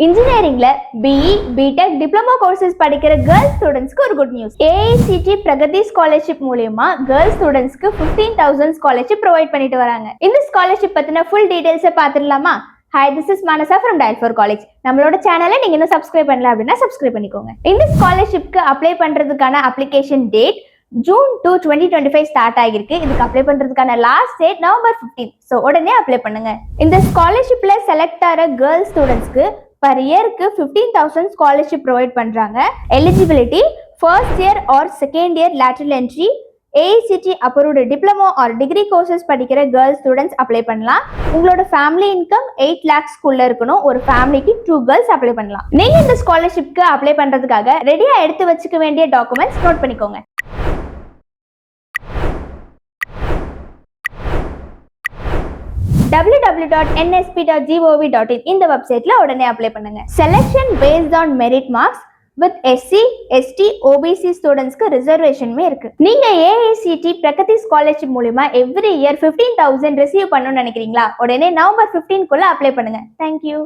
இன்ஜினியரிங்ல BE BTech diploma courses படிக்கிற girls ஸ்டூடெண்ட்ஸ்க்கு ஒரு good news. AICTE Pragati scholarship மூலமா கேர்ள்ஸ் ஸ்டூடெண்ட்ஸ்க்கு 15,000 ஸ்காலர்ஷிப் ப்ரொவைட் பண்ணிட்டு வராங்க. இந்த ஸ்காலர்ஷிப் பத்தின ஃபுல் டீடைல்ஸை பார்த்துடலாமா? Hi, this is Manasa from dial for college. நம்மளோட சேனலை நீங்க இன்னும் சப்ஸ்கிரைப் பண்ணல அப்படின்னா சப்ஸ்கிரைப் பண்ணிக்கோங்க. இந்த ஸ்காலர்ஷிப்க்கு அப்ளை பண்றதுக்கான அப்ளிகேஷன் டேட் ஜூன் 2, 2025 ஸ்டார்ட் ஆகிருக்கு. இதுக்கு அப்ளை பண்றதுக்கான லாஸ்ட் டேட் நவம்பர் 15. ஸோ உடனே அப்ளை பண்ணுங்க. இந்த ஸ்காலர்ஷிப்ல செலக்ட் ஆகிற கேர்ள்ஸ் ஸ்டூடெண்ட்ஸ்க்கு பர் இயருக்கு 15,000 ஸ்காலர்ஷிப் ப்ரொவைட் பண்றாங்க. Eligibility first year R second year lateral entry, AICTE approved diploma R degree courses படிக்கிற கேர்ள்ஸ் ஸ்டூடெண்ட்ஸ் அப்ளை பண்ணலாம். உங்களோட ஃபேமிலி இன்கம் 8 lakhs இருக்கணும். ஒரு ஃபேமிலிக்கு 2 கேர்ள்ஸ் அப்ளை பண்ணலாம். நீங்க இந்த ஸ்காலர்ஷிப்க்கு அப்ளை பண்றதுக்காக ரெடியா எடுத்து வச்சுக்க வேண்டிய டாக்குமெண்ட்ஸ் நோட் பண்ணிக்கோங்க. www.nsp.gov.in இந்த வெப்சைட்ல உடனே அப்ளை பண்ணுங்க. Selection based on merit marks with SC, ST, OBC ஸ்டூடெண்ட்ஸ்க்கு ரிசர்வேஷனுமே இருக்கு. நீங்க ஏஐசிடி பிரகதி ஸ்காலர்ஷிப் மூலமா எவ்ரி இயர் 15,000 ரிசீவ் பண்ணணும்னு நினைக்கிறீங்களா? உடனே நவம்பர் 15 அப்ளை பண்ணுங்க. தேங்க்யூ.